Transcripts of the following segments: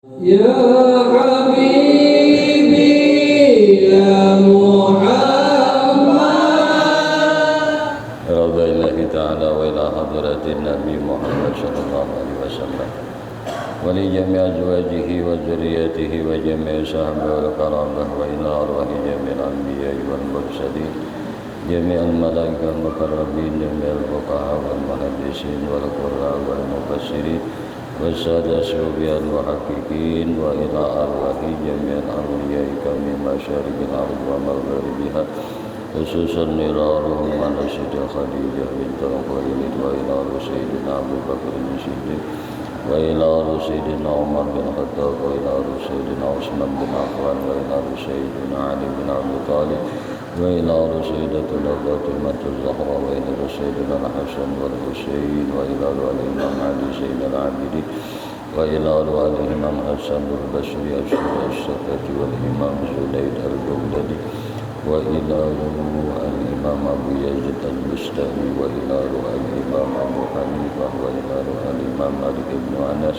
يا حبيبي يا محمد رضي الله تعالى وإلى حضرة النبي محمد صلى الله عليه وسلم ولجميع أزواجه وذريته وجميع صحبه والكرامة وإلى أرواح جميع الأنبياء والمرسلين جميع الملائكة المقربين جميع الفقهاء والمحدثين والقراء والمفسرين والسادة الصوفياء المحققين وإلى أرواح جميع الأولياء من مشارق الأرض ومغاربها خصوصا إلى روح السيدة خديجة بنت خويلد وإلى روح سيدنا أبو بكر الصديق وإلى روح سيدنا عمر بن الخطاب وإلى روح سيدنا عثمان بن عفان وإلى روح سيدنا علي بن أبي طالب وإلى روح سيدتنا فاطمة الزهراء وإلى روح سيدنا الحسن والحسين وإلى روح الإمام علي زين العابدين وإلى روح الإمام حسن البصري الشافعي والإمام زبيد البغدادي وإلى روح الإمام أبو يزيد البستاني وإلى روح الإمام أبو حنيفة وإلى روح الإمام مالك بن أنس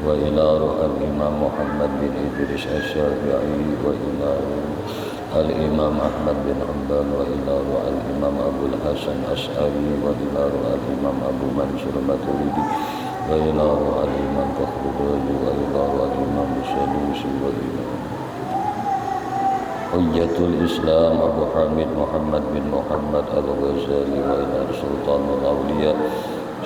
وإلى روح الإمام محمد بن إدريس الشافعي وإلى روح الإمام أحمد بن حنبل وإلى روح الإمام أبو الحسن الأشعري وإلى روح الإمام أبو منصور الماتريدي وإلى روح الإمام فخر الرازي وإلى روح الإمام السدوسي وإلى حجة الإسلام أبو حامد محمد بن محمد الغزالي وإلى سلطان الأولياء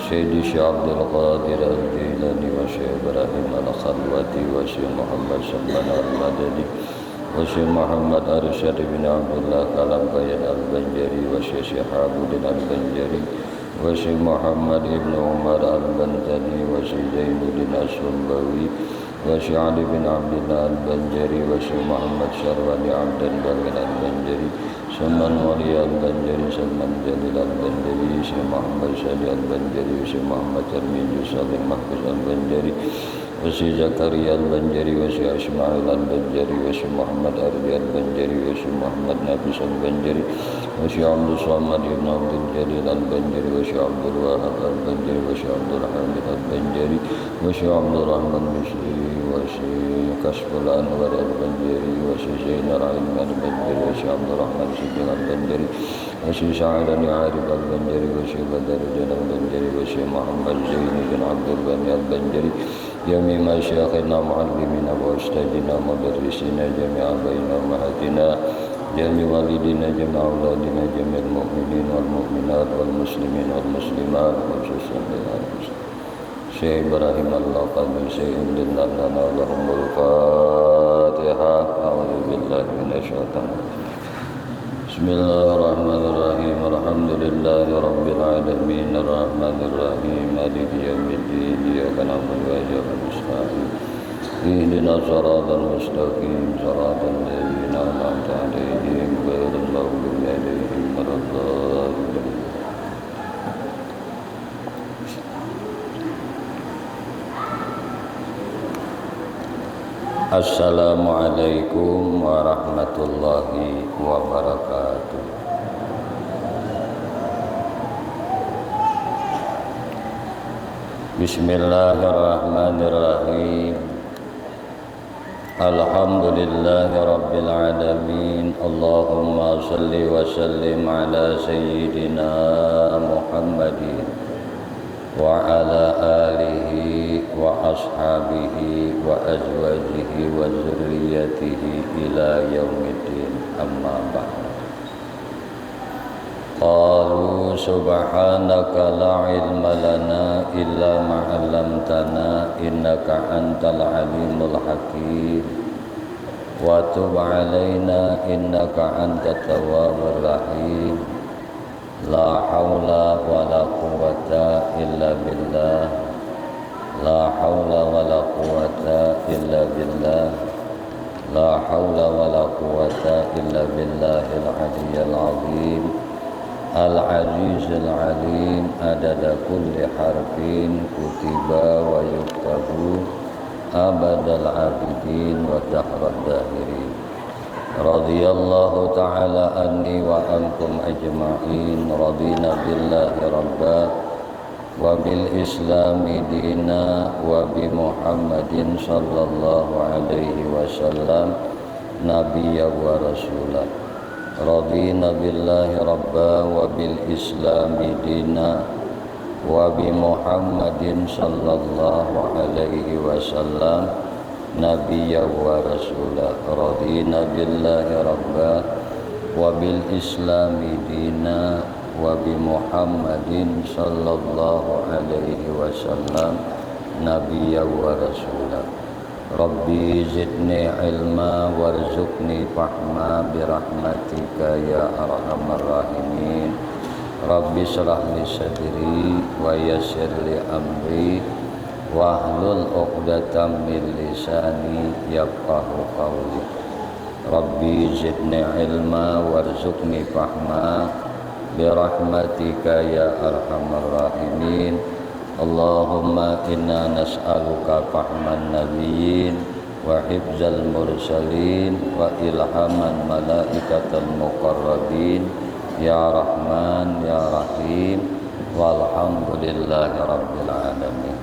سيدي شيخ عبد القادر الجيلاني وشيخ إبراهيم الخلوتي وشيخ محمد سلمان المدني وشيخ محمد أرشد بن عبد الله كلام البنجري وشيخ شهاب الدين البنجري وشيخ محمد ابن عمر البنتني وشيخ زين الدين السنبوي وشيخ علي بن عبد الله البنجري وشيخ محمد شرواني عبد الباقر البنجري سلمان ولي البنجري سلمان جليل البنجري شيخ محمد سالي البنجري وشيخ محمد ترمذي صالح محفوظ البنجري وشيخ زكريا البنجري وشيخ إسماعيل البنجري وشيخ محمد أربي البنجري وشيخ محمد نافس البنجري وشيخ عبد الصمد بن عبد الجليل البنجري وشيخ عبد الوهاب البنجري وشيخ عبد الحميد البنجري وشيخ عبد الرحمن المصري وشيخ كشف الأنوار البنجري وشيخ زين العلم البنجري وشيخ عبد الرحمن صديق البنجري وشيخ شاعر عارف البنجري وشيخ بدر الدين البنجري وشيخ محمد زين بن عبد الغني البنجري جميع مشايخنا معلمينا وأستاذنا مدرسينا جميع آبائنا وأمهاتنا جميع والدينا جميع أولادنا جميع المؤمنين والمؤمنات والمسلمين والمسلمات خصوصا شيخ إبراهيم اللقب شيخ لنا لنا لهم الفاتحة أعوذ بالله من الشيطان بسم الله الرحمن الرحيم الحمد لله رب العالمين الرحمن الرحيم مالك يوم الدين إياك نعبد وإياك نستعين اهدنا الصراط المستقيم صراط الذين أنعمت عليهم غير المغضوب عليهم ولا الضالين Assalamualaikum warahmatullahi wabarakatuh. Bismillahirrahmanirrahim. Alhamdulillahi rabbil alamin. Allahumma salli wa sallim ala sayyidina Muhammadin wa ala alihi wa ashabihi wa azwajihi wa zurriyatihi ila yaumiddin amma ba'd. Qalu subhanaka la ilma lana illa ma 'allamtana innaka antal alimul hakim wa tub 'alaina innaka antat tawwabur rahim. La haula wa la quwwata illa billah. La haula wa la quwwata illa billah. La haula wa la quwwata illa billahil aliyyil azim. Al-azizil alim adada kulli harfin kutiba wa yuktabu abadal abidin wa dahrad dahirin. Radiyallahu ta'ala anni wa ankum ajma'in. Radina billahi rabba wa bil islami dina wa bi Muhammadin sallallahu alaihi wasallam nabiyya wa rasulah. Radina billahi rabba wa bil islami dina wa bi Muhammadin sallallahu alaihi wasallam nabiyya wa rasulah. Radina billahi rabba wa bil islami dina wa bi Muhammadin sallallahu alaihi wasallam nabiyya wa rasulah. Rabbi zidni ilma warzuqni fahma birahmatika ya arhamar rahimin. Rabbi shrah li sadri wa yassir li amri wahlul 'uqdatam min lisani yafqahu qawli. Rabbi zidni ilma warzuqni fahma birahmatika ya arhamar rahimin. Allahumma inna nas'aluka fahman nabiyyin wa hifzal mursalin wa ilhaman malaikatal muqarrabin ya rahman ya rahim walhamdulillahi rabbil alamin.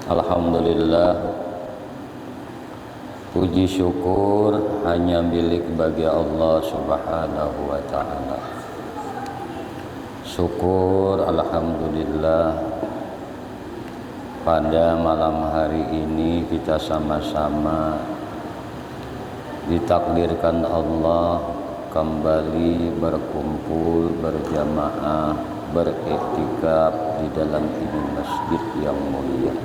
Alhamdulillah, puji syukur hanya milik bagi Allah subhanahu wa ta'ala. Syukur alhamdulillah, pada malam hari ini kita sama-sama ditakdirkan Allah kembali berkumpul berjamaah beriktikaf di dalam ini masjid yang mulia.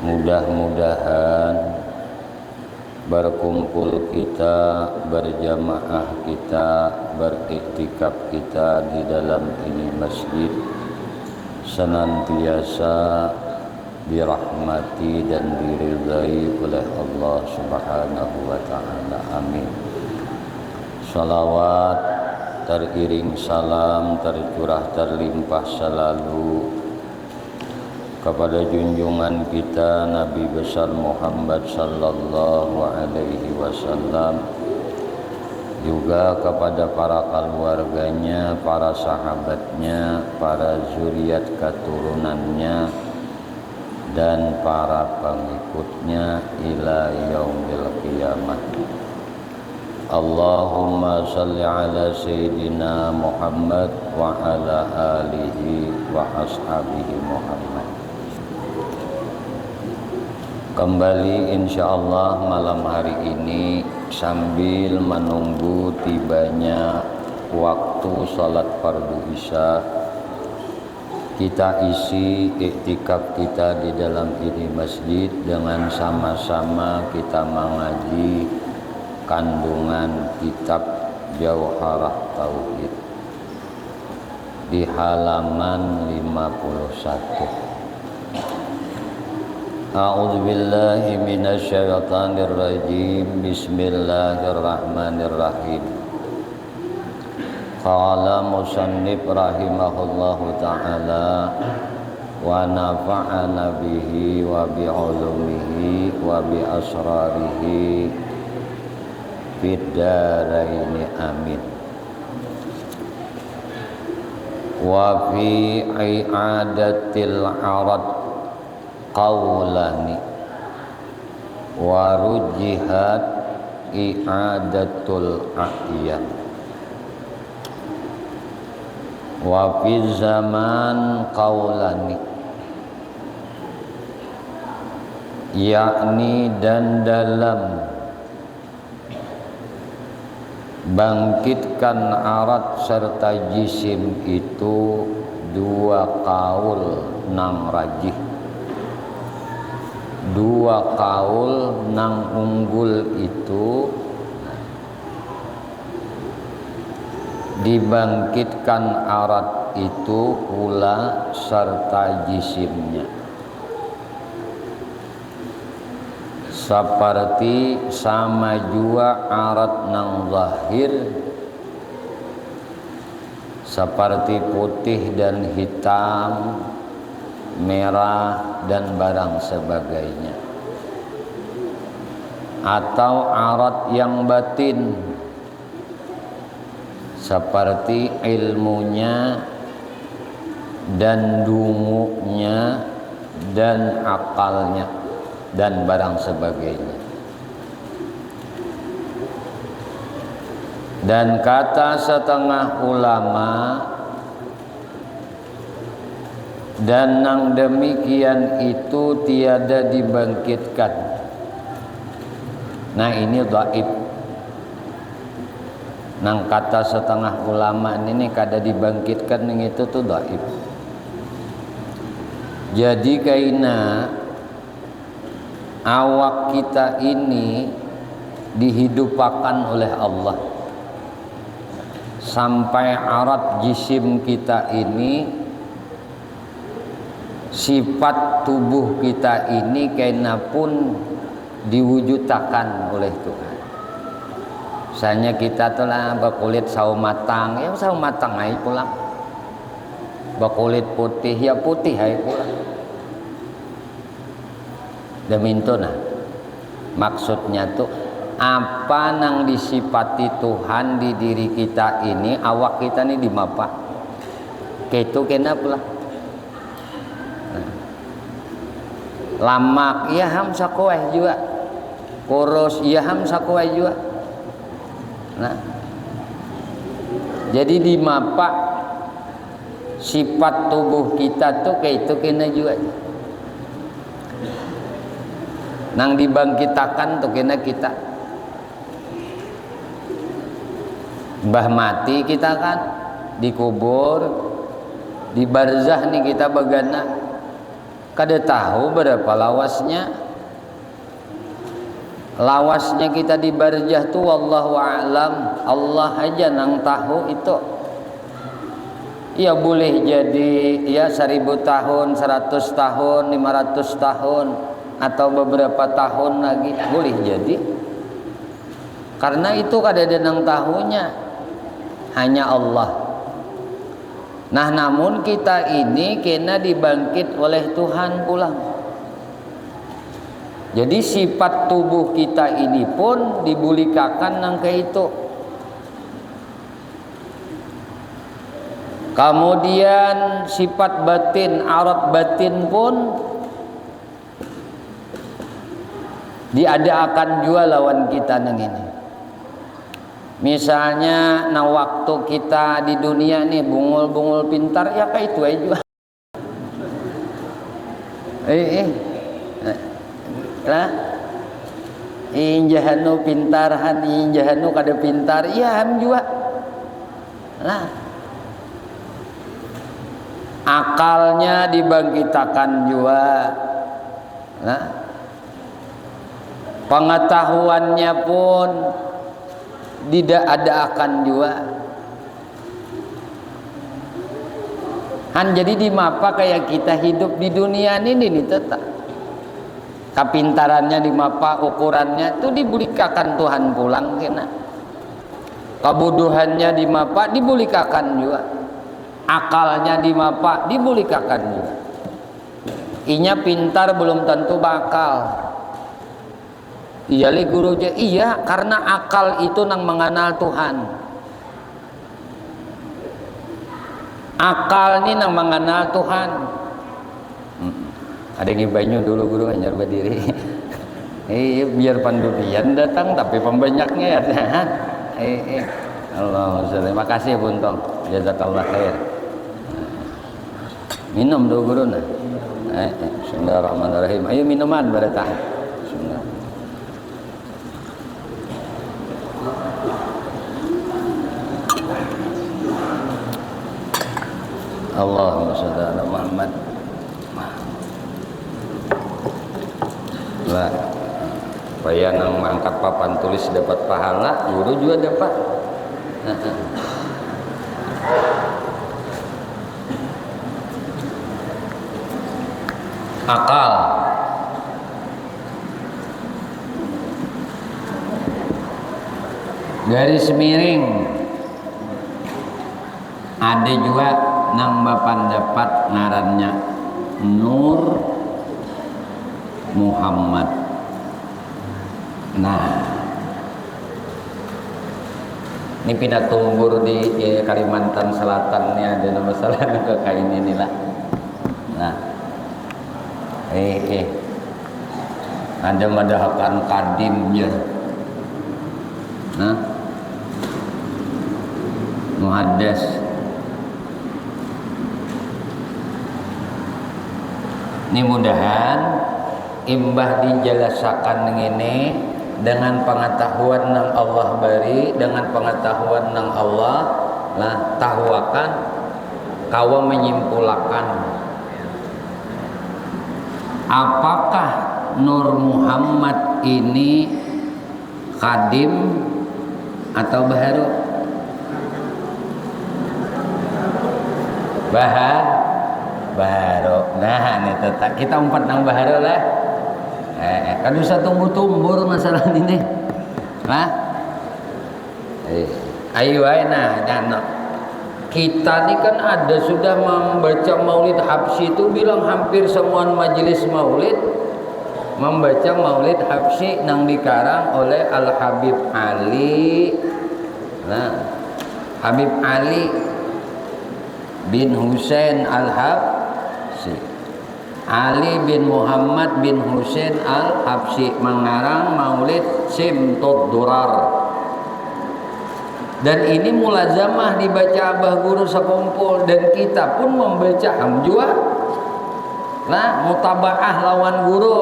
Mudah-mudahan berkumpul kita, berjamaah kita, beriktikaf kita di dalam ini masjid senantiasa dirahmati dan diridai oleh Allah subhanahu wa ta'ala. Amin. Salawat teriring salam tercurah terlimpah selalu kepada junjungan kita Nabi besar Muhammad sallallahu alaihi wasallam, juga kepada para keluarganya, para sahabatnya, para zuriat keturunannya dan para pengikutnya ila yaumil qiyamah. Allahumma salli ala sayyidina Muhammad wa ala alihi wa ashabihi Muhammad. Kembali insyaallah malam hari ini sambil menunggu tibanya waktu salat fardu isya, kita isi iktikaf kita di dalam ini masjid dengan sama-sama kita mengaji kandungan kitab Jauharah Tauhid di halaman 51. A'udzu billahi minasy syaithanir rajim. Bismillahirrahmanirrahim. Qala musannif rahimahullahu ta'ala wa nafa'ana bihi wa bi 'ulumihi wa bi asrarihi fid dharain amin. Wa fi i'adatil 'arad qaulani wa rujihat i'adatul a'yan wa fi zaman qaulani, yakni dan dalam bangkitkan arat serta jisim itu dua kaul nang rajih, dua kaul nang unggul itu dibangkitkan arat itu pula serta jisimnya, seperti sama jua arat nang zahir seperti putih dan hitam, merah dan barang sebagainya, atau arat yang batin seperti ilmunya dan dungunya dan akalnya dan barang sebagainya. Dan kata setengah ulama, dan nang demikian itu tiada dibangkitkan. Nah ini dhaif. Nang kata setengah ulama ini kada dibangkitkan yang itu tuh dhaif. Jadi kaina awak kita ini dihidupakan oleh Allah sampai arat jisim kita ini, sifat tubuh kita ini kaina pun diwujudkan oleh Tuhan. Misalnya kita telah berkulit sawo matang, ya sawo matang aja pulang. Berkulit putih, ya putih aja pulang. Demintuna maksudnya tuh apa nang disifati Tuhan di diri kita ini, awak kita ini dimapa ketu kena pula lamak iya ham sakoeh juga, kurus iya ham sakoeh juga. Nah jadi dimapa sifat tubuh kita tuh kayak itu kena juga. Nang dibangkitakan tuh kena kita bah mati kita kan dikubur di barzah nih kita bagana kada tahu berapa lawasnya kita di barzah tuh wallahu a'lam, Allah aja nang tahu itu. Ya boleh jadi ya 1000 tahun, 100 tahun, 500 tahun atau beberapa tahun lagi boleh jadi, karena itu kada ada nang tahunya, hanya Allah. Nah namun kita ini kena dibangkit oleh Tuhan pulang. Jadi sifat tubuh kita ini pun dibulikakan nang ke itu. Kemudian sifat batin, arat batin pun diadakan juga lawan kita nang ini. Misalnya nah waktu kita di dunia nih bungul-bungul pintar ya kayak itu aja juga. Lah injahanu pintarhan, injahanu kada pintar iya ham juga. Lah akalnya dibangkitakan juga. Nah pengetahuannya pun tidak ada akan juga. Han jadi dimapa kayak kita hidup di dunia ini nih tetap. Kapintarannya dimapa, ukurannya itu dibulikakan Tuhan pulang kena. Kebuduhannya dimapa dibulikakan juga. Akalnya dimapa dibulikakan juga. Inya pintar belum tentu bakal. Iya li guru je, iya karena akal itu nang mengenal Tuhan. Akal ini nang mengenal Tuhan. Ada yang banyu dulu guru hanya berdiri. Biar pandudian datang tapi pembanyaknya ada. Allahumma makasih Buntong. Jazakallah khair. Minum dulu guru nah. Bismillahirrahmanirrahim. Ayo minuman beratah. Bismillah. Allahumma shalli ala Muhammad. Lah, supaya nang mangkat papan tulis dapat pahala, guru juga dapat. Akal. Garis miring. Ada juga nang bapan dapat ngarannya Nur Muhammad. Nah Ini Pinatumbur di Kalimantan Selatan ini ada masalah ke kain inilah. Nah, ada madahakan kadimnya. Nah, muhaddas. Ini mudahan imbah dijelasakan ngene dengan pengetahuan nang Allah bari, dengan pengetahuan nang Allah lah tahuakan kawa menyimpulakan apakah Nur Muhammad ini kadim atau baharu? Baharu. Nah, ini tetap kita umpat nang baharu lah. Kan bisa tumbuh-tumbur masalah ini. Nah, ayo nah, kita ini kan ada sudah membaca Maulid Habsyi itu bilang hampir semua majelis Maulid membaca Maulid Habsyi nang dikarang oleh Al Habib Ali. Nah, Habib Ali bin Husain Al Habsyi. Ali bin Muhammad bin Husain Al-Habsyi mengarang Maulid Simtud Durar. Dan ini mulazamah dibaca abah guru sekumpul dan kita pun membaca hamjua. Nah, mutabaah lawan guru.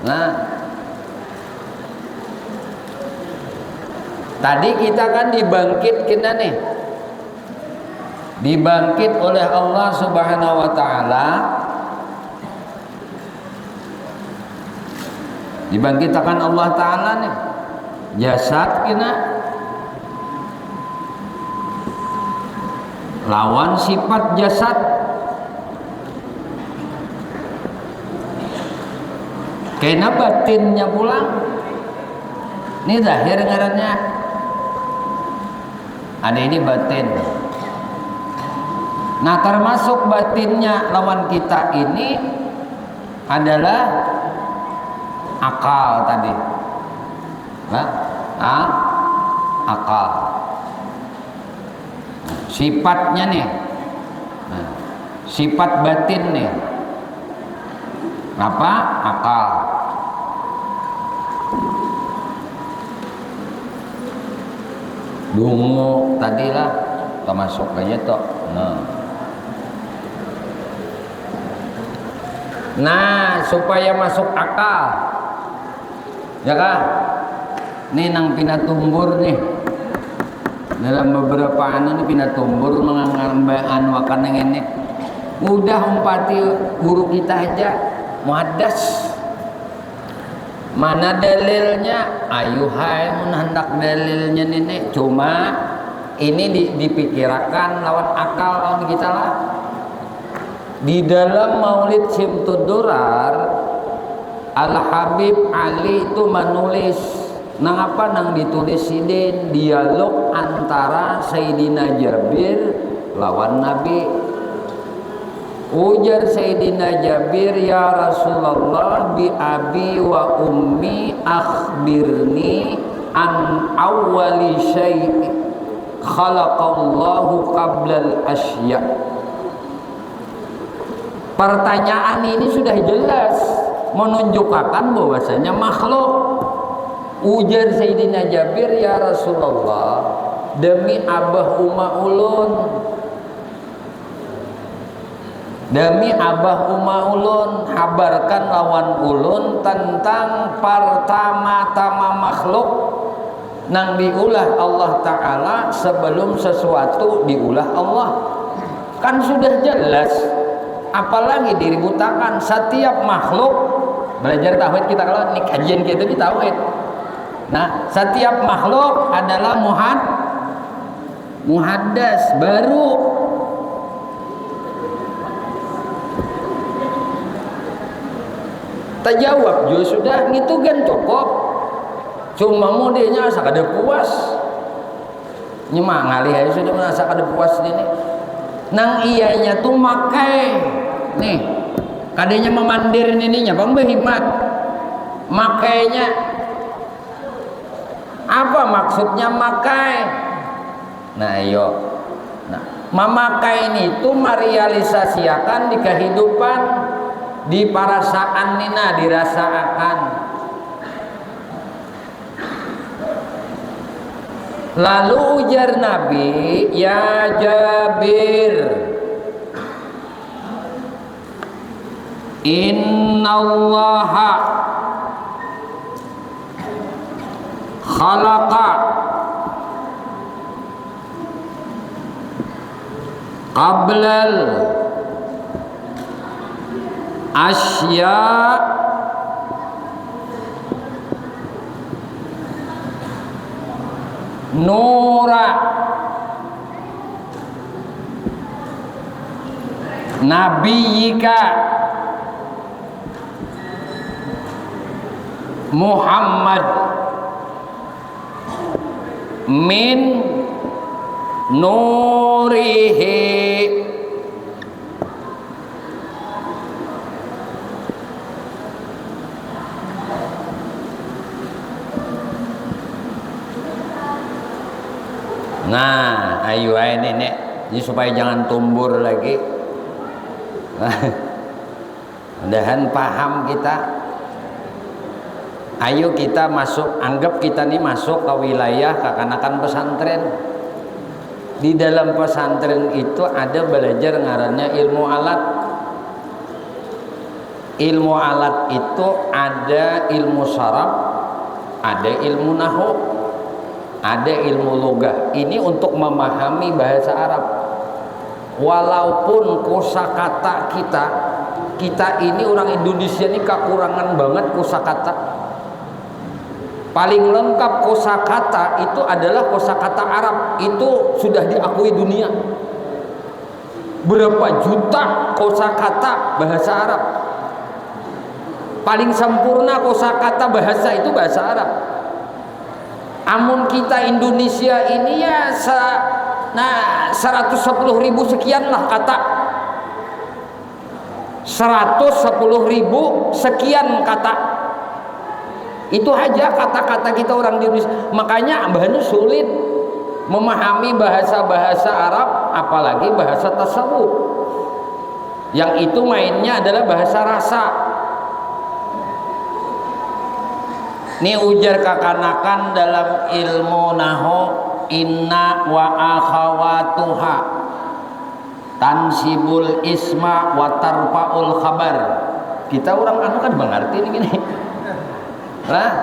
Nah, tadi kita kan dibangkitkan nih. Dibangkit oleh Allah Subhanahu wa taala. Dibangkitkan Allah taala nih. Jasad kena lawan sifat jasad. Kena batinnya pulang. Ini zahir ngarannya. Ada ini batin. Nah, termasuk batinnya lawan kita ini adalah akal tadi. Nah, akal. Sifatnya nih. Nah, sifat batin nih. Apa? Akal. Dungu tadilah termasuk aja toh. Nah, supaya masuk akal, ya kan? Ini nang Pinatumbur nih. Dalam beberapa anu nih Pinatumbur mengambil wakan yang ini. Udah umpati guru kita aja, muhaddas. Mana dalilnya? Ayuhai mun hendak dalilnya nih. Cuma ini dipikirkan lawan akal lawan kita lah. Di dalam Maulid Simtud Durar, Al Habib Ali itu menulis nang apa nang ditulis sidin dialog antara Sayyidina Jabir lawan Nabi. Ujar Sayyidina Jabir, ya Rasulullah, bi abi wa ummi akhbirni an awwali syai' khalaqallahu qablal asya'. Pertanyaan ini sudah jelas menunjukkan bahwasanya makhluk. Ujar Sayyidina Jabir, ya Rasulullah, demi abah umma ulun, demi abah umma ulun, habarkan lawan ulun tentang pertama-tama makhluk nang diulah Allah Ta'ala sebelum sesuatu diulah Allah. Kan sudah jelas. Apalagi diributakan setiap makhluk. Belajar tauhid kita kalau ini kajian kita di tauhid. Nah, setiap makhluk adalah muhaddas baru. Terjawab juga sudah gitu kan cukup. Cuma modenya asa kada puas. Nyemak ngalih aja sudah merasa kada puas ini. Nang iyanya tuh makai nih kadenya memandir ininya bang berhikmat makainya Apa maksudnya makai? Nah, yo. Nah, memakai ini itu merealisasiakan di kehidupan, di perasaan nina dirasakan. Lalu ujar Nabi, ya Jabir, innallaha khalaqa qablal asya nura nabiyika Muhammad min nurihi. Nah, ayo nenek, ini supaya jangan tumbur lagi. Mudahan paham kita. Ayo kita masuk, anggap kita nih masuk ke wilayah kekanakan pesantren. Di dalam pesantren itu ada belajar ngarannya ilmu alat. Ilmu alat itu ada ilmu syaraf, ada ilmu nahwu, ada ilmu logah. Ini untuk memahami bahasa Arab. Walaupun kosakata kita ini orang Indonesia ini kekurangan banget kosakata. Paling lengkap kosakata itu adalah kosakata Arab. Itu sudah diakui dunia. Berapa juta kosakata bahasa Arab. Paling sempurna kosakata bahasa itu bahasa Arab. Amun kita Indonesia ini ya 110.000 sekian lah kata. 110.000 sekian kata. Itu aja kata-kata kita orang di Indonesia. Makanya bahannya sulit memahami bahasa-bahasa Arab, apalagi bahasa tasawuf. Yang itu mainnya adalah bahasa rasa. Ini ujar kakanakan dalam ilmu nahwu, inna wa akhawatuha tansibul isma wa tarfa'ul khabar. Kita orang anu kan mengerti ini gini. Lah,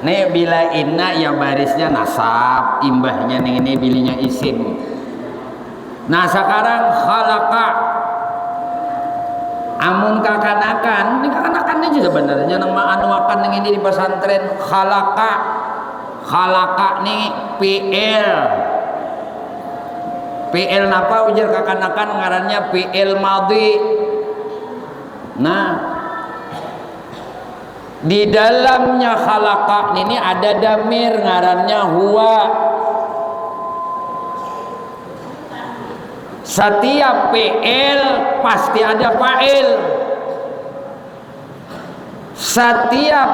nih bila inna ya barisnya nasab, imbahnya nih ini bilinya isim. Nah sekarang khalaqa, amun kakanakan, ini kakanakannya juga sebenarnya nang anuakan yang ini di pesantren. Khalaqa nih PL napa ujar kakanakan ngarannya PL madhi. Nah, di dalamnya khalaqa ini ada damir ngarannya huwa. Setiap PL pasti ada fa'il. Setiap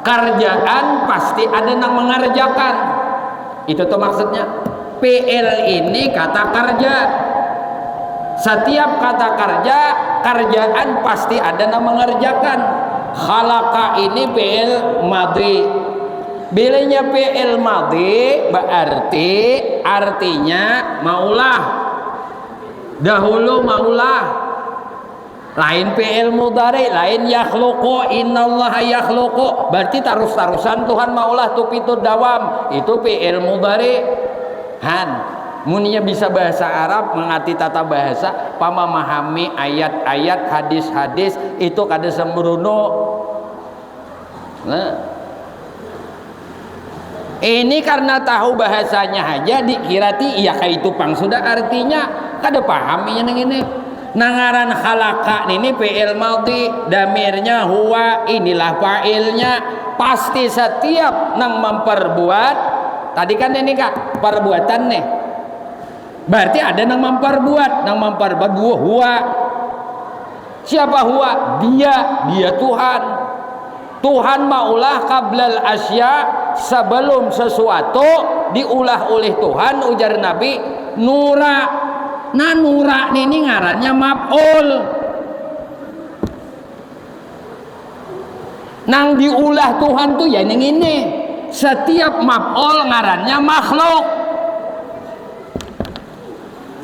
kerjaan pasti ada yang mengerjakan. Itu tuh maksudnya. PL ini kata kerja. Setiap kata kerja, kerjaan pasti ada yang mengerjakan. Khalaqa ini fi'il madhi. Bilanya fi'il madhi berarti artinya maulah. Dahulu maulah. Lain fi'il mudhari, lain yakhluqu, innallaha yakhluqu. Berarti terus-terusan Tuhan maulah tupitu dawam. Itu fi'il mudhari. Muninya bisa bahasa Arab, mengerti tata bahasa, memahami ayat-ayat, hadis-hadis, itu kada sembrono. Nah, ini karena tahu bahasanya aja dikirati iya kayak itu pang sudah artinya kada pahami yang ini. Nangaran khalaqa ini fi'il madhi, damirnya huwa, inilah fa'ilnya. Pasti setiap nang memperbuat, tadi kan ini kak perbuatan nih. Berarti ada yang memperbuat huwa. Siapa huwa? Dia Tuhan. Tuhan maulah qablal asya sebelum sesuatu diulah oleh Tuhan, ujar Nabi, nura. Nah nura ini ngarannya maf'ul. Nang diulah Tuhan tuh ya ini. Setiap maf'ul ngarannya makhluk.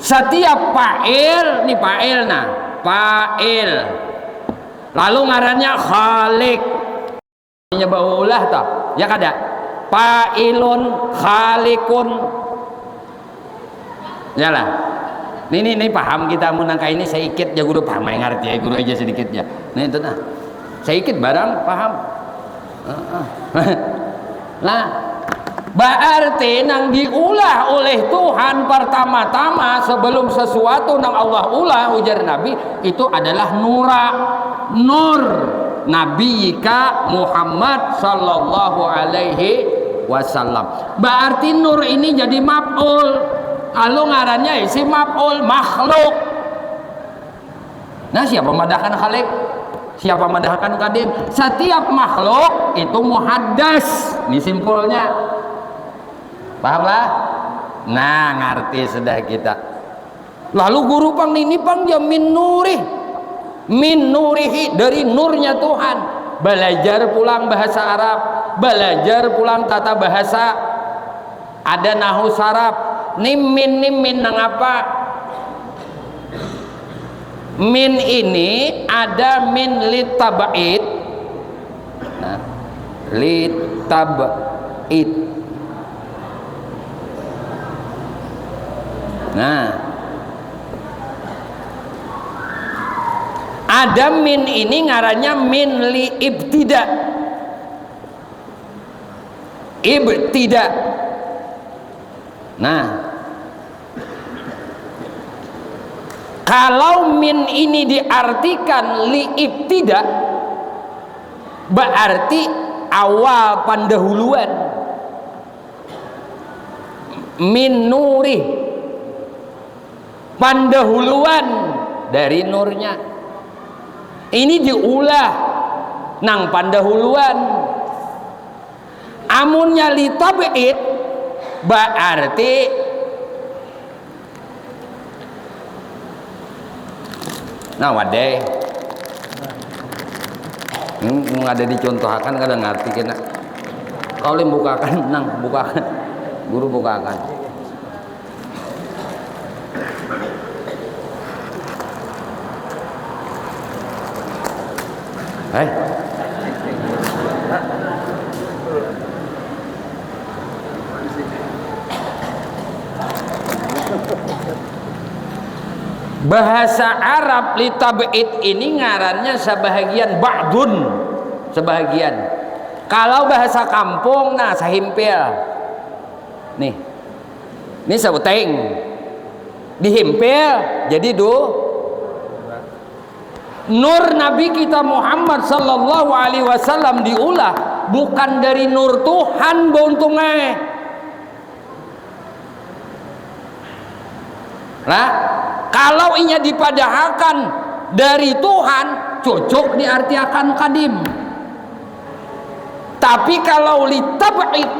Setiap fa'il, nih fa'il nah, fa'il. Lalu ngarannya khalik. Ini bau ulah toh, ya kada? Fa'ilun, khalikun. Yalah. Ini paham kita menangka ini sedikit ya guru paham yang ngerti ya guru aja sedikit ya. Nah itu nah. Sedikit barang paham. Nah, berarti nang diulah oleh Tuhan pertama-tama sebelum sesuatu nang Allah ulah, ujar Nabi, itu adalah nur Nabi Muhammad sallallahu alaihi wasallam. Berarti nur ini jadi maf'ul. Kalau ngarannya isi maf'ul, makhluk. Nah, siapa madahkan khalik? Siapa madahkan kadim? Setiap makhluk itu muhaddas. Ini simpulnya. Pahamlah? Nah, ngerti sudah kita. Lalu guru pang ini pang dia min nurihi, dari nurnya Tuhan. Belajar pulang bahasa Arab, belajar pulang tata bahasa, ada nahu saraf. Nimin nang apa? Min ini ada min litab'id. Nah, litab'id. Nah, ada min ini ngarannya min li ibtida. Ibtida. Nah, kalau min ini diartikan li ibtida, berarti awal pendahuluan. Min nuri, pendahuluan dari nurnya. Ini diulah nang pendahuluan. Amunnya li tab'id, berarti nah wadai ada dicontohkan kadang ngerti kena kalau bukakan nang bukakan guru bukakan bahasa Arab litab'id ini ngarannya sebahagian ba'dun, sebahagian. Kalau bahasa kampung nah sahimpil. Nih sebuteng dihimpil jadi nur Nabi kita Muhammad sallallahu alaihi wasallam diulah bukan dari nur Tuhan bauntungnya. Nah, kalau inya dipadahkan dari Tuhan, cocok diartikan kadim. Tapi kalau litab'id,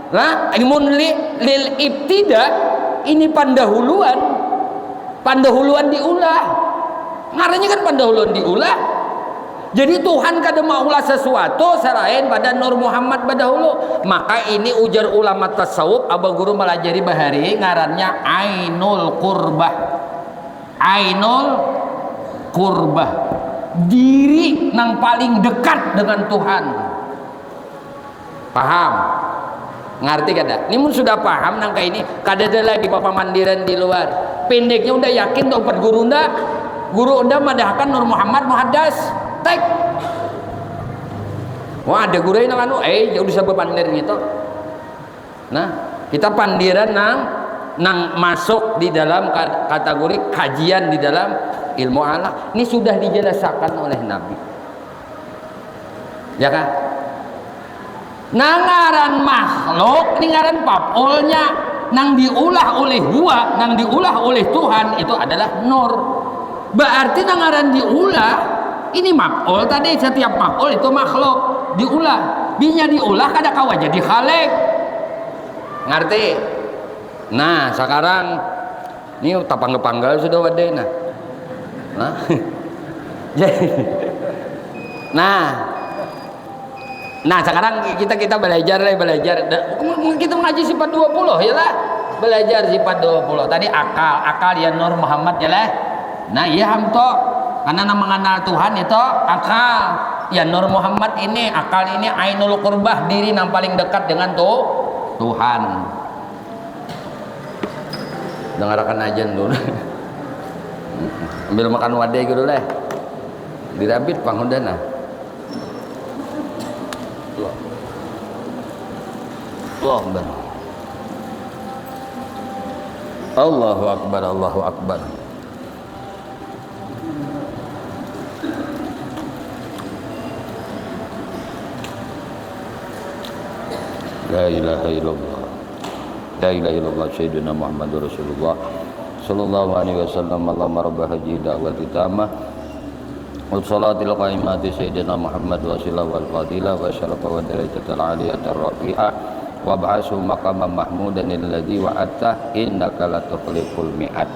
nah, imun lil ibtida, ini pendahuluan diulah. Ngarannya kan pendahuluan diulah. Jadi Tuhan kada maulah sesuatu selain pada Nur Muhammad badahulu. Maka ini ujar ulama tasawuf, abah guru melajari bahari ngarannya ainul qurbah. Ainul qurbah, diri nang paling dekat dengan Tuhan. Paham? Ngerti kada? Ini mun sudah paham nang kayak ini, kada ada lagi pamandiran di luar. Pendeknya udah yakin dapat guru unda madahkan Nur Muhammad muhaddas. Tek. Wah ada guru yang anu, jauh bisa berpandir gitu. Nah, kita pandiran nang masuk di dalam kategori kajian di dalam ilmu alam. Ini sudah dijelaskan oleh Nabi. Ya kan? Nang ngaran makhluk, ini ngaran papolnya, nang diulah oleh huwa, nang diulah oleh Tuhan itu adalah nur. Berarti nang ngaran diulah ini maf'ul tadi, setiap maf'ul itu makhluk diulah. binya diulah kada kawa jadi khalik. Ngerti? Nah sekarang ini tapanggal sudah wadena. Nah sekarang kita belajar. Kita ngaji sifat 20 ya lah. Belajar sifat 20. Tadi akal ya Nur Muhammad ya lah. Nah iya hamto karena nama mengenal Tuhan itu akal. Ya Nur Muhammad ini akal ini ainul qurbah, diri yang paling dekat dengan Tuhan. Dengarkan ajan dulu. Ambil makan wadai gitu lah. Dirabit panghundana. Allahu Akbar, Allahu Akbar. La ilaha illallah. La ilaha illallah Sayyidina Muhammadur Rasulullah sallallahu alaihi wasallam. Allahumma rabb hadhihi da'wati tammah wal salatil qaimati Sayyidina Muhammad wasilah wal fadilah wa syarafa wa darajatal aliyatar rafi'ah wa ba'asu maqaman mahmudan alladhi wa'atta innaka la tukhliful mi'ad.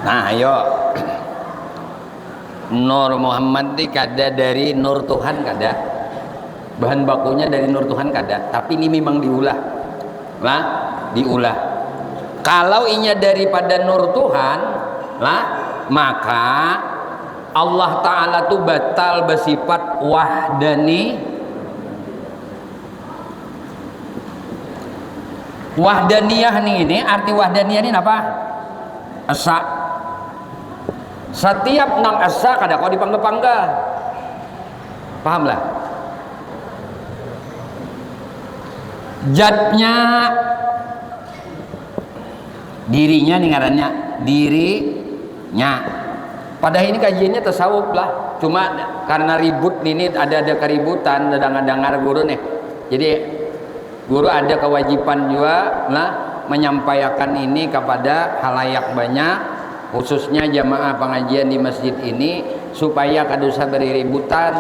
Nah ayo, Nur Muhammad ini kada dari Nur Tuhan kada, bahan bakunya dari Nur Tuhan kada, tapi ini memang diulah, lah diulah. Kalau inya daripada Nur Tuhan, lah maka Allah Ta'ala tuh batal bersifat wahdani. Wahdaniyah nih ini, arti wahdaniyah ini apa? Asa. Setiap nang asa kada kau dipangga-pangga. Paham lah? Jatnya dirinya nih ngarannya dirinya. Padahal ini kajiannya tasawuf lah. Cuma karena ribut ini ada keributan, dengar guru nih. Jadi guru ada kewajiban juga lah menyampaikan ini kepada halayak banyak, khususnya jamaah pengajian di masjid ini supaya kada usah beriributan.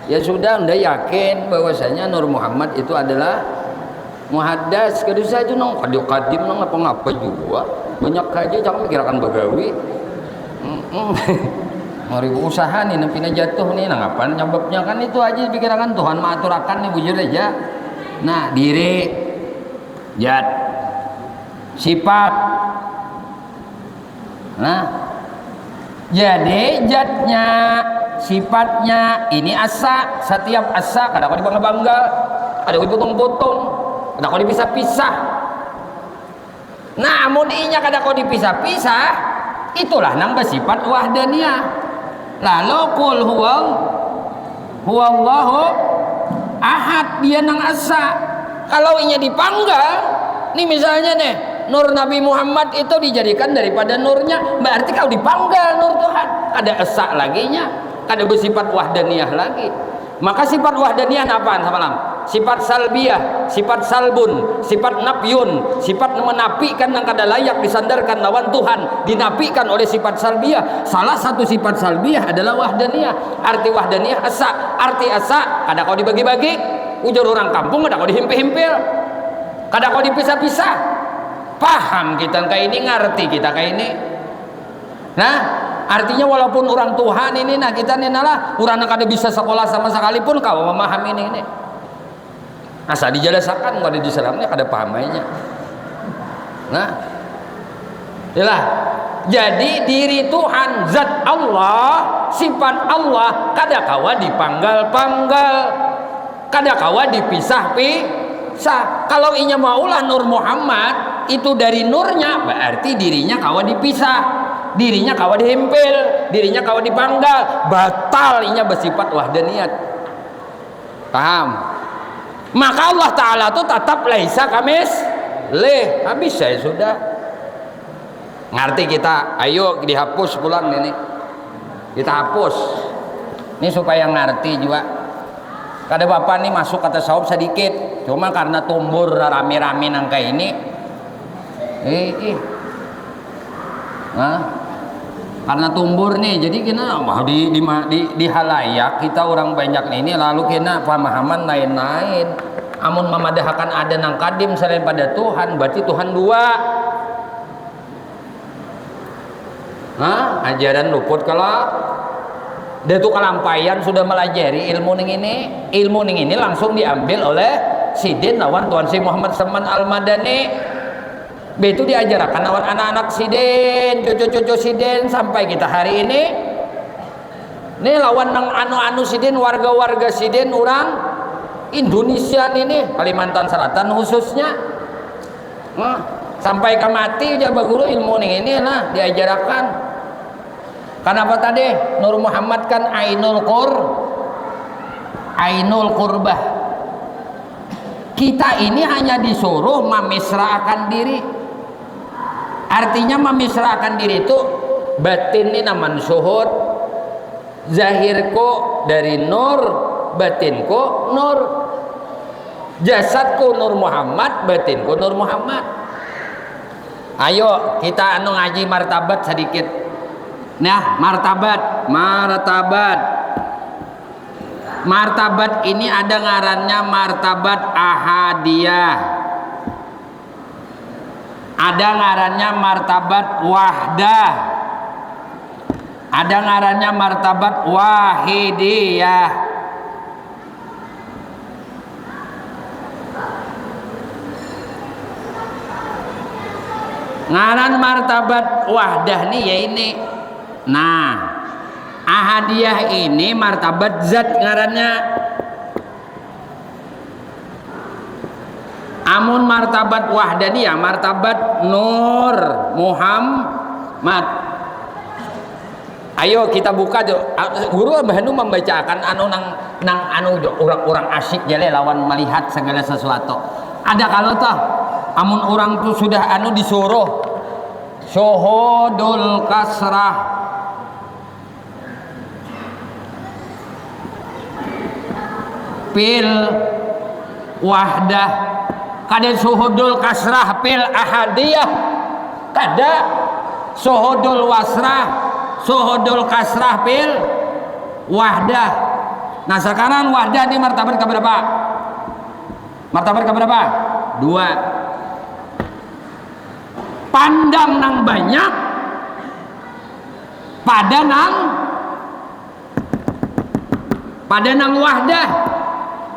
Ya sudah, anda yakin bahwasanya Nur Muhammad itu adalah muhaddas, kada usah aja nong kadim nong apa juga banyak aja, jangan mikirkan bagawi. Mari usaha nih nampi jatuh nih, nah ngapain nyebabnya kan itu aja pikirkan Tuhan maaturakan nih bujur aja. Nah diri, jat, sifat. Nah jadi jatnya, sifatnya ini asa. Setiap asa kada kau dibangga-bangga, ada kau dipotong-potong, kada kau dipisah-pisah. Namun inya kada kau dipisah-pisah, itulah nang bersifat wahdaniyah. Lalu qul huwallahu ahad, dia nang asa. Kalau inya dipanggal, nih misalnya nih Nur Nabi Muhammad itu dijadikan daripada nurnya, berarti kalau dipanggal Nur Tuhan, ada esa laginya, ada bersifat wahdaniyah lagi. Maka sifat wahdaniyah apaan samalam? Sifat salbiyah, sifat salbun, sifat nafyun, sifat menafikan yang kada layak disandarkan lawan Tuhan, dinafikan oleh sifat salbiyah. Salah satu sifat salbiyah adalah wahdaniyah. Arti wahdaniyah asa, arti asa kada kau dibagi-bagi, ujar orang kampung kada kau dihimpil-himpil, kada kau dipisah-pisah. Paham kita kayak ini, ngerti kita kayak ini. Nah artinya walaupun orang Tuhan ini, nah kita nih nalah orang yang kada bisa sekolah sama sekalipun kau memahami ini. Asal dijelasakan kada diselamnya kada pahamnya. Nah itulah. Jadi diri Tuhan, zat Allah, sifat Allah kada kawa dipanggal-panggal, kada kawa dipisah-pisah. Kalau inya maulah Nur Muhammad itu dari nurnya, berarti dirinya kawa dipisah, dirinya kawa dihimpil, dirinya kawa dipanggal, batal inya bersifat wahdaniyat. Paham? Maka Allah Ta'ala itu tetap laisa kamis leh. Habis saya sudah ngerti kita. Ayo dihapus pulang ini, kita hapus ini supaya ngerti juga. Kada bapak nih masuk kata tasawuf sedikit, cuma karena tumbur rame-rame nangka ini Nah, karena tumbur nih, jadi kita di halayak kita orang banyak ini, lalu kita pemahaman lain-lain. Amun memadahkan ada nang kadim selain pada Tuhan, berarti Tuhan dua. Nah, ajaran luput kalau dia tuh kelampaian sudah melajari ilmu ning ini langsung diambil oleh Sidin lawan Tuan Si Muhammad Saman Al-Madani. Itu diajarkan lawan anak-anak Sidin, cucu-cucu Sidin sampai kita hari ini. Nih lawan nang anu Sidin, warga-warga Sidin orang Indonesia ini, Kalimantan Selatan khususnya. Sampai ke mati jabat guru ilmu ini lah diajarkan. Kenapa tadi Nur Muhammad kan Ainul Qurbah. Kita ini hanya disuruh memisrakan diri. Artinya memisrakan diri itu batin ini naman syuhud, zahirku dari nur, batinku nur, jasadku Nur Muhammad, batinku Nur Muhammad. Ayo kita anu ngaji martabat sedikit. Nah, martabat ini ada ngarannya martabat ahadiyah, ada ngarannya martabat wahdah, ada ngarannya martabat wahidiyah. Ngaran martabat wahdah nih ya ini. Nah, ahadiyah ini martabat zat ngarannya. Amun martabat wahdah nih ya martabat Nur Muhammad. Ayo kita buka jo. Guru bahnu membacakan anu nang anu jo orang-orang asyik jale lawan melihat segala sesuatu. Ada kalau toh amun orang tuh sudah anu disuruh syuhudul kasrah, pil wahdah, kada syuhudul kasrah pil ahadiyah, kada syuhudul wasrah, syuhudul kasrah pil wahdah. Nah sekarang wahdah di martabat keberapa? Martabat keberapa? Dua. Pandang nang banyak pada nang wahdah.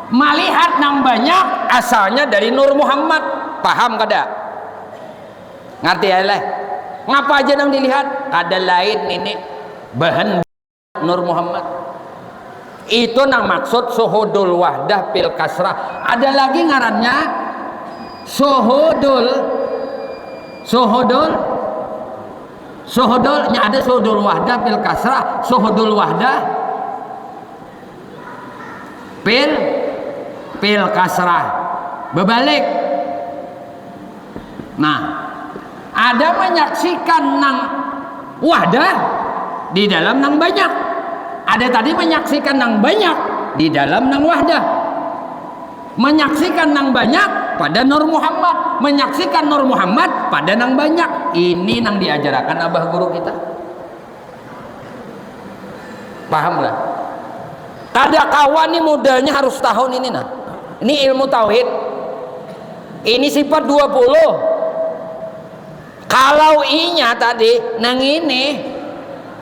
Melihat nang banyak asalnya dari Nur Muhammad. Paham kada? Ngerti ya leh? Ngapa aja nang dilihat? Kada lain ini bahan Nur Muhammad. Itu nang maksud suhudul wahdah pil kasrah. Ada lagi ngarannya suhudulnya ada suhudul wahdah pil kasrah, suhudul wahdah pil kasrah berbalik. Nah, ada menyaksikan nang wahdah di dalam nang banyak. Ada tadi menyaksikan nang banyak di dalam nang wahdah. Menyaksikan nang banyak pada Nur Muhammad, menyaksikan Nur Muhammad pada nang banyak. Ini nang diajarkan abah guru kita. Paham nggak? Kada kawan nih mudanya harus tahun ini nah. Ini ilmu tauhid. Ini sifat 20. Kalau inya tadi nang ini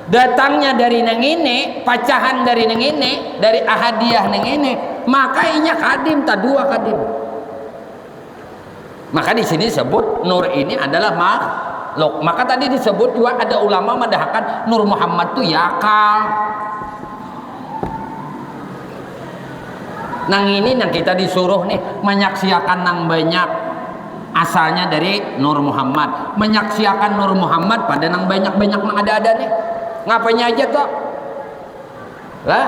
datangnya dari nang ini, pacahan dari nang ini, dari ahadiyah nang ini, maka inya kadim tak dua kadim. Maka di sini disebut nur ini adalah makhluk. Maka tadi disebut juga ada ulama mendahkan Nur Muhammad itu yakal. Nang ini yang kita disuruh nih menyaksikan nang banyak asalnya dari Nur Muhammad, menyaksikan Nur Muhammad pada nang banyak-banyak nang ada nih. Ngapanya aja toh? Lah,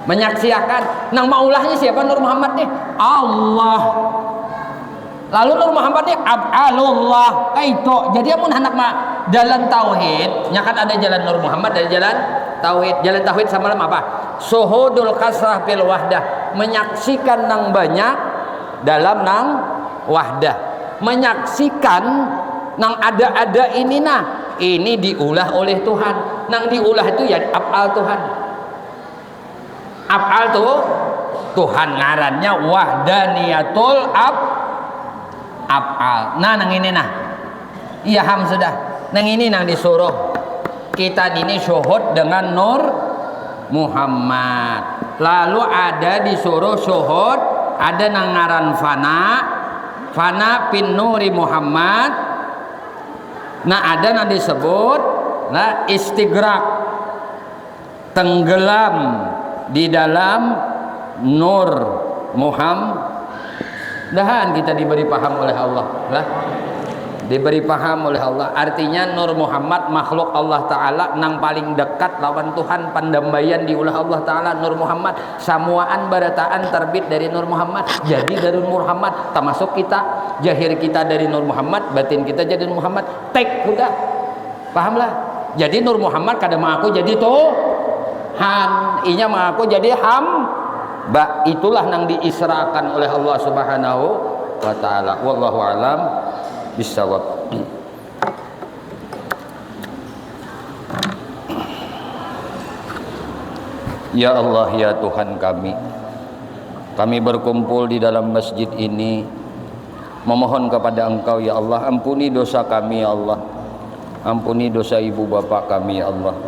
menyaksikan nang maulahnya siapa Nur Muhammad nih? Allah. Lalu Nur Muhammad nih Ab'alullah. Itu. Jadi amun hendak mah jalan tauhid, nya kan ada jalan Nur Muhammad, ada jalan tauhid. Jalan tauhid sama apa? Suhudul kasrah fil wahdah, menyaksikan nang banyak dalam nang wahdah. menyaksikan nang ada ini ini diulah oleh Tuhan. Nang diulah itu ya af'al Tuhan. Af'al tuh Tuhan ngarannya wahdaniyatul af'al. Nang ini iya ham sudah. Nang ini nang disuruh kita ini syuhud dengan Nur Muhammad. Lalu ada disuruh syuhud ada nang ngaran Fana pin Nuri Muhammad. Ada nang disebut istighraq, tenggelam di dalam Nur Muhammad. Dahan kita diberi paham oleh Allah lah. Diberi paham oleh Allah, artinya Nur Muhammad makhluk Allah Ta'ala nang paling dekat lawan Tuhan, pandambayan diulah Allah Ta'ala. Nur Muhammad samuaan barataan terbit dari Nur Muhammad, jadi dari Nur Muhammad, termasuk kita jahir kita dari Nur Muhammad, batin kita jadi Nur Muhammad. Tek udah pahamlah. Jadi Nur Muhammad kadang mengaku jadi Tuhan, inya mengaku jadi hamba. Itulah nang diisrakan oleh Allah Subhanahu wa Ta'ala. Wallahu alam bisawab. Ya Allah, ya Tuhan kami berkumpul di dalam masjid ini memohon kepada Engkau ya Allah, ampuni dosa kami ya Allah, ampuni dosa ibu bapak kami ya Allah,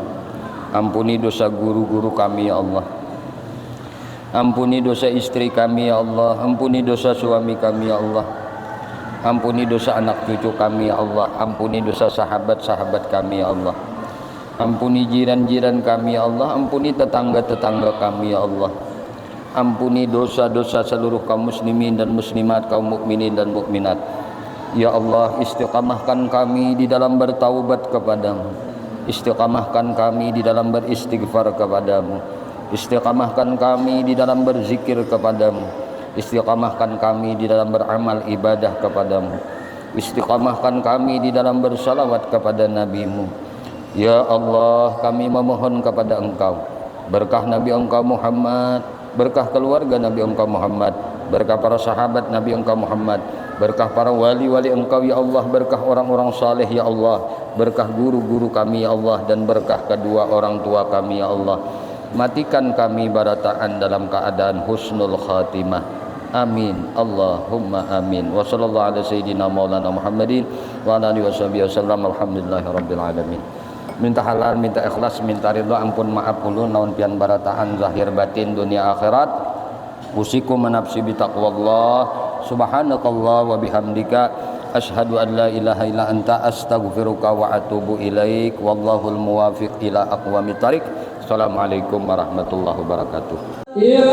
ampuni dosa guru-guru kami ya Allah, ampuni dosa istri kami ya Allah, ampuni dosa suami kami ya Allah, ampuni dosa anak cucu kami ya Allah, ampuni dosa sahabat-sahabat kami ya Allah, ampuni jiran-jiran kami ya Allah, ampuni tetangga-tetangga kami ya Allah, ampuni dosa-dosa seluruh kaum muslimin dan muslimat, kaum mukminin dan mukminat. Ya Allah, istiqamahkan kami di dalam bertaubat kepadamu, istiqamahkan kami di dalam beristighfar kepadamu, istiqamahkan kami di dalam berzikir kepadamu, istiqamahkan kami di dalam beramal ibadah kepadamu, istiqamahkan kami di dalam bersalawat kepada nabimu. Ya Allah, kami memohon kepada Engkau berkah Nabi Engkau Muhammad, berkah keluarga Nabi Engkau Muhammad, berkah para sahabat Nabi Engkau Muhammad, berkah para wali-wali Engkau ya Allah, berkah orang-orang saleh ya Allah, berkah guru-guru kami ya Allah, dan berkah kedua orang tua kami ya Allah. Matikan kami barataan dalam keadaan husnul khatimah. Amin. Allahumma amin. Wa sallallahu ala sayyidina maulana Muhammadin wa ala alihi wasallam. Alhamdulillahirabbil alamin. Minta halal, minta ikhlas, minta ridha, ampun maaf ulun naun pian barataan zahir batin dunia akhirat. Usikum nafsi bi taqwallah. Subhanakallah wa bihamdika asyhadu an la ilaha illa anta astaghfiruka wa atubu ilaik. Wallahul muwafiq ila aqwamit thariq. Assalamualaikum warahmatullahi wabarakatuh. Ya